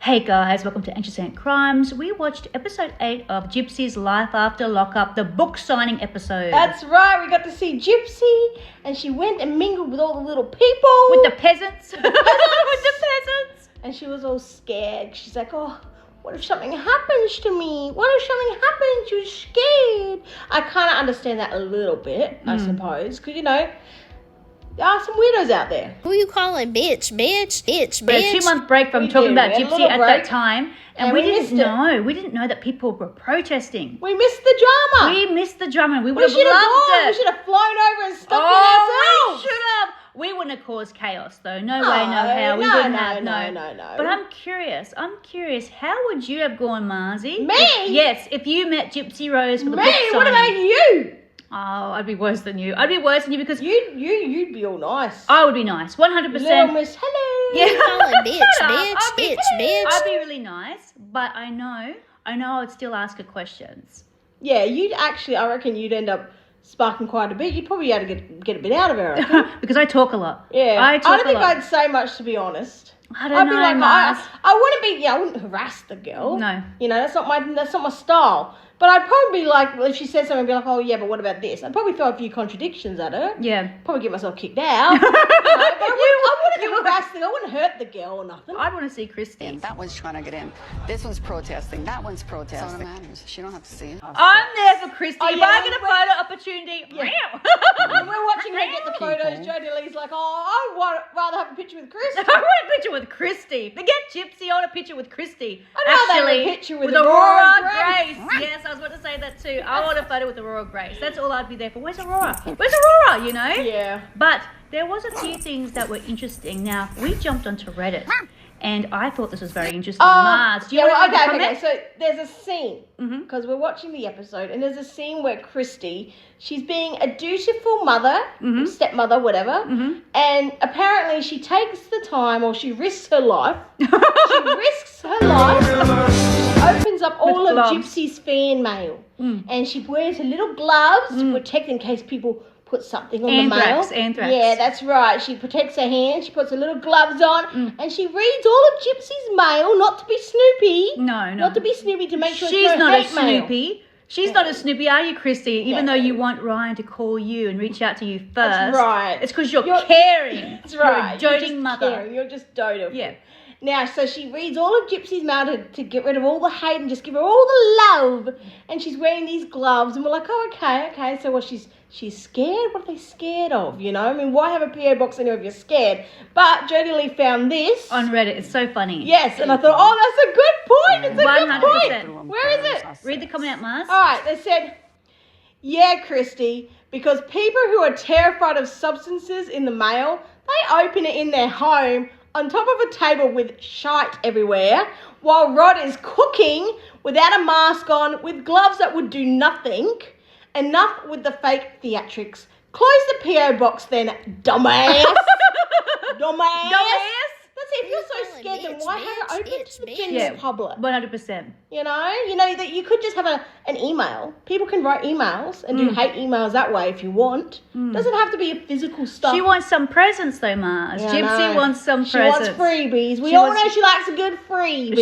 Hey guys, welcome to Anxious Ant Crimes. We watched episode 8 of Gypsy's Life After Lockup, the book signing episode. That's right, we got to see Gypsy, and she went and mingled with all the little people. With the peasants. With the peasants. And she was all scared. She's like, oh, what if something happens to me? What if something happens? You're scared. I kind of understand that a little bit, I suppose, because, there are some weirdos out there. Who you calling bitch? We had a 2-month break from We talking did. about We had a Gypsy little at break. that time. And we didn't know. We didn't know that people were protesting. We missed the drama. We missed the drama. We We would have should have loved gone. it. We should have flown over and stuck in Oh, ourselves. we should have. We wouldn't have caused chaos, though. No way, no how. We wouldn't have. No. But I'm curious. How would you have gone, Marzi? Me? Yes, if you met Gypsy Rose for the book Me? signing. What about you? Oh, I'd be worse than you. I'd be worse than you because You'd be all nice. I would be nice. 100%. Little Miss, hello. Yeah. You calling bitch? I'd be really nice, but I know I'd still ask her questions. Yeah, I reckon you'd end up sparking quite a bit. You'd probably be able to get a bit out of her, I reckon. Because I talk a lot. Yeah. I don't think a lot. I'd say much, to be honest. I don't know, I'd be like, Mars. I wouldn't harass the girl. No. That's not my style. But I'd probably be like, if she said something, I'd be like, oh yeah, but what about this? I'd probably throw a few contradictions at her. Yeah. Probably get myself kicked out. But I wouldn't harass the girl. I wouldn't hurt the girl or nothing. I'd want to see Christy. That one's trying to get in. This one's protesting. That one's protesting. That's all that matters. She don't have to see it. I'm there for Christy. Oh, If yeah, I get a photo opportunity, When we're watching her get the photos, Jodie Lee's like, oh, I'd rather have a picture with Chris. I want a picture with Christy. Forget Gypsy, I want a picture with Christy. I'd rather have a picture with Aurora Grace. Yes, I was about to say that too. I want a photo with Aurora Grace. That's all I'd be there for. Where's Aurora? Yeah. But there was a few things that were interesting. Now, we jumped onto Reddit, and I thought this was very interesting. Mars, do you want to comment? Okay. So there's a scene, because we're watching the episode, and there's a scene where Christy, she's being a dutiful mother, stepmother, whatever, and apparently she takes the time, or she risks her life. Opens up all of Gypsy's fan mail, and she wears her little gloves to protect in case people put something on Anthrax. Yeah, that's right. She protects her hands. She puts her little gloves on, and she reads all of Gypsy's mail, not to be Snoopy. No. Not to be Snoopy, to make sure She's it's no not a hate mail. Snoopy. She's not a Snoopy, are you, Christy? Even though you want Ryan to call you and reach out to you first. That's right. It's because you're caring. That's right. You're a You're doting just mother. caring. You're just doting. Yeah. Now, so she reads all of Gypsy's mail to get rid of all the hate and just give her all the love. And she's wearing these gloves, and we're like, oh, okay. So what? She's scared. What are they scared of? Why have a PO box anyway if you're scared? But Jodie Lee found this On Reddit, it's so funny. Yes, and I thought, oh, that's a good point. It's a 100%. good point. Where is it? Read the comment out, Mars. All right, they said, yeah, Christy, because people who are terrified of substances in the mail, they open it in their home on top of a table with shite everywhere, while Rod is cooking without a mask on, with gloves that would do nothing. Enough with the fake theatrics. Close the PO box then, dumbass. Dumbass. That's it. If you're so scared, then why have it open to the general public? 100%. That you could just have an email. People can write emails and do hate emails that way if you want. Doesn't have to be a physical stuff. She wants some presents though, Mars. Yeah, I Gypsy know. wants some She presents. wants freebies. We all know she likes a good freebie.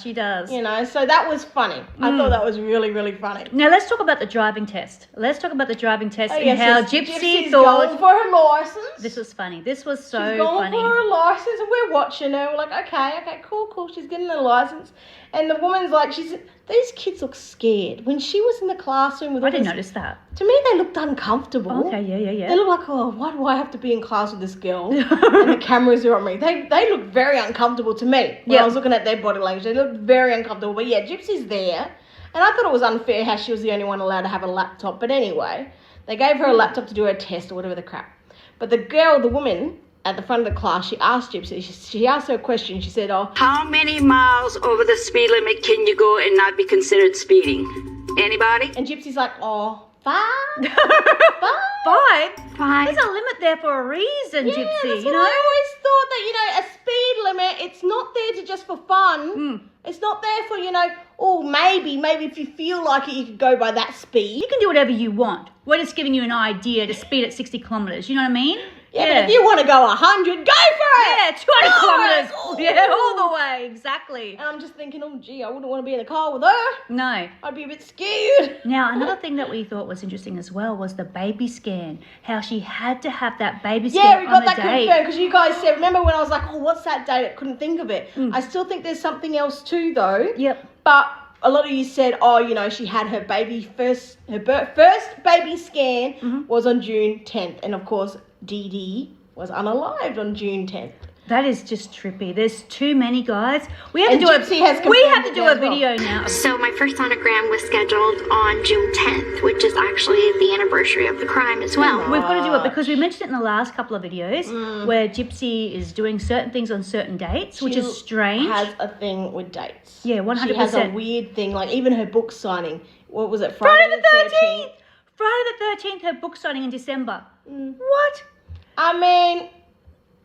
She does. So that was funny. I thought that was really, really funny. Now let's talk about the driving test. And Yes, how yes, Gypsy Gypsy's thought going for her license. this was funny. This was so She's going funny. for her license, and we're watching her. We're like, okay, cool. She's getting her license, and the woman's like, these kids look scared. When she was in the classroom with, I didn't notice that. To me, they looked uncomfortable. Okay, yeah. They look like, oh, why do I have to be in class with this girl? And the cameras are on me. They look very uncomfortable to me. When I was looking at their body language, they looked very uncomfortable. But yeah, Gypsy's there, and I thought it was unfair how she was the only one allowed to have a laptop. But anyway, they gave her a laptop to do her test or whatever the crap. But the woman at the front of the class, she asked Gypsy, she asked her a question. She said, how many miles over the speed limit can you go and not be considered speeding? Anybody? and Gypsy's like, 5? 5? There's a limit there for a reason, Gypsy. That's what I always thought, that, a speed limit, it's not there just for fun. It's not there for, maybe if you feel like it, you could go by that speed. You can do whatever you want. We're just giving you an idea to speed at 60 kilometers. You know what I mean? Yeah, but if you want to go 100, go for it. Yeah, 200 kilometers. Ooh. Yeah, all the way. Exactly. And I'm just thinking, oh, gee, I wouldn't want to be in the car with her. No. I'd be a bit scared. Now, another thing that we thought was interesting as well was the baby scan. How she had to have that baby scan Yeah, we got on the that date. confirmed because you guys said, remember when I was like, oh, what's that date? I couldn't think of it. I still think there's something else too, though. Yep. But a lot of you said, oh, you know, she had her first baby scan was on June 10th. And, of course, Dee Dee was unalived on June 10th. That is just trippy. There's too many guys. We have And to do Gypsy has we have confirmed to it do now a as well. video now. So my first sonogram was scheduled on June 10th, which is actually the anniversary of the crime as well. We've got to do it because we mentioned it in the last couple of videos where Gypsy is doing certain things on certain dates, which is strange. Has a thing with dates. Yeah, 100%. She has a weird thing, like even her book signing. What was it? Friday the 13th. Friday the 13th, her book signing in December. What? I mean,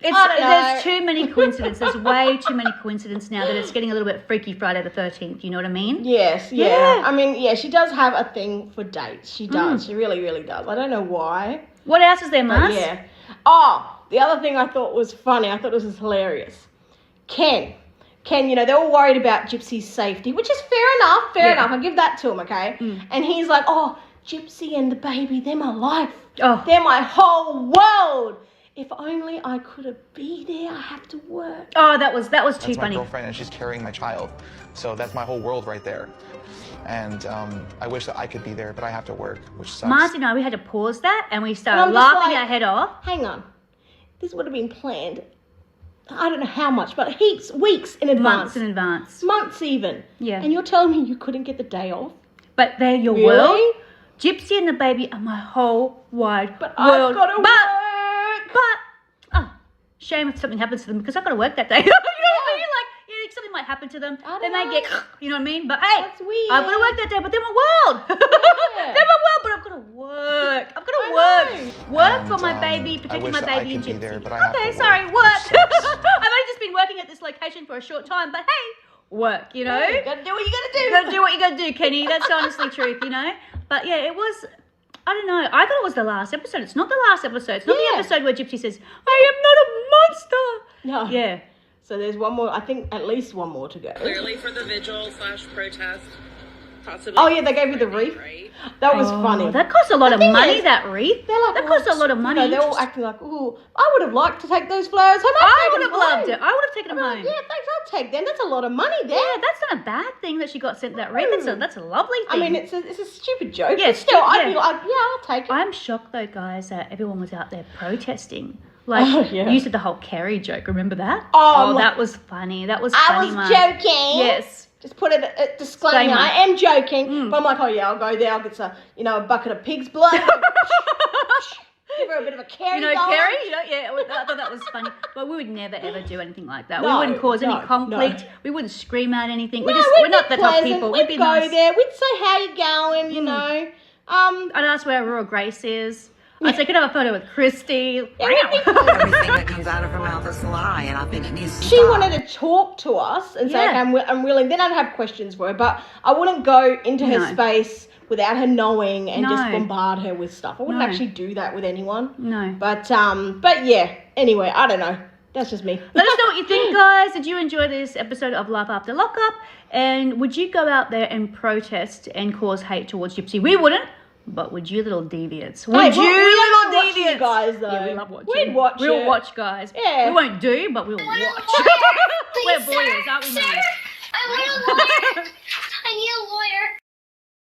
It's, I don't know. there's too many coincidences. There's way too many coincidences now that it's getting a little bit freaky. Friday the 13th. You know what I mean? yes, yeah. Yeah. I mean, yeah, she does have a thing for dates. She does. She really, really does. I don't know why. What else is there, But Mars? yeah. Oh, the other thing I thought was funny. I thought this was hilarious. Ken, you know, they're all worried about Gypsy's safety, which is fair enough. Fair Yeah. enough. I'll give that to him, okay? And he's like, oh, Gypsy and the baby, they're my life. Oh. They're my whole world. If only I could have been there. I have to work. Oh, that was too That's my funny. girlfriend, and she's carrying my child. So that's my whole world right there. And I wish that I could be there, but I have to work, which sucks. Marcy and I, we had to pause that and we And started I'm just laughing like, our head off. Hang on. This would have been planned. I don't know how much, but heaps, weeks in advance. Months in advance. Months even. Yeah. And you're telling me you couldn't get the day off? But they're your Really? world. Gypsy and the baby are my whole wide But world. I've got to work. Oh, shame if something happens to them because I've got to work that day. You know what I mean? Like, yeah, something might happen to them. I They may know. get, you know what I mean? But hey, That's weird. I've got to work that day, but they're my world. Yeah. They're my world, but I've got to work. I've got to I work. Work And, for my baby, I protecting wish my that I baby and could be Gypsy. there, but I have Okay, to sorry, work, work. which sucks. I've only just been working at this location for a short time, but hey, work, you know? You gotta do what you gotta do. You gotta do what you gotta do, Kenny. That's honestly truth, you know? But yeah, it was, I don't know. I thought it was the last episode. It's not the last episode. It's not the Yeah. episode where Gypsy says, I am not a monster. No. Yeah. So there's one more, I think at least one more to go. Clearly for the vigil/protest, possibly. Oh yeah, they gave you the wreath. Right? That was funny. Oh, that costs a lot The of thing money, is, that wreath. They're like, that oh, costs a lot of you money. know, they're all acting like, ooh, I would have liked to take those flowers home. I would have loved it. I would have taken them Oh, home. yeah, thanks. I'll take them. That's a lot of money there. Yeah, that's not a bad thing that she got sent that wreath. That's a lovely I thing. mean, it's a stupid joke. Yeah, but still, I'd yeah. be like, yeah, I'll take it. I'm shocked though, guys, that everyone was out there protesting. Like, Oh, yeah. you said the whole Kerry joke. Remember that? Oh, that was funny. That was I funny, was Mars. joking. Yes. Just put it a disclaimer. Disclaimer. I am joking, but I'm like, oh yeah, I'll go there. I'll get a bucket of pig's blood. Give her a bit of a carry. You know, going. Kerry, yeah, I thought that was funny. But we would never, ever do anything like that. No, we wouldn't cause any no, conflict. no. We wouldn't scream out anything. No, we're we'd not be the top pleasant. people. We'd be go nice. there. We'd say, how you going, you know. I'd ask where Aurora Grace is. I'd say, can I have a photo with Christy? Everything that comes out of her mouth is a lie, and I think it needs to She stop. wanted to talk to us and say, Yeah. okay, I'm willing. Then I'd have questions for her, but I wouldn't go into her No. space without her knowing and just No. bombard her with stuff. I wouldn't No. actually do that with anyone. No. But yeah. Anyway, I don't know. That's just me. Let us know what you think, guys. Did you enjoy this episode of Life After Lockup? And would you go out there and protest and cause hate towards Gypsy? We wouldn't. But would you little deviants? Would Hey, you we little love watching deviants? you guys, though. Yeah, we love watching. We'd watch We'll it. watch, guys. Yeah. We won't do, but we'll watch. We're voyeurs, aren't we, Mars?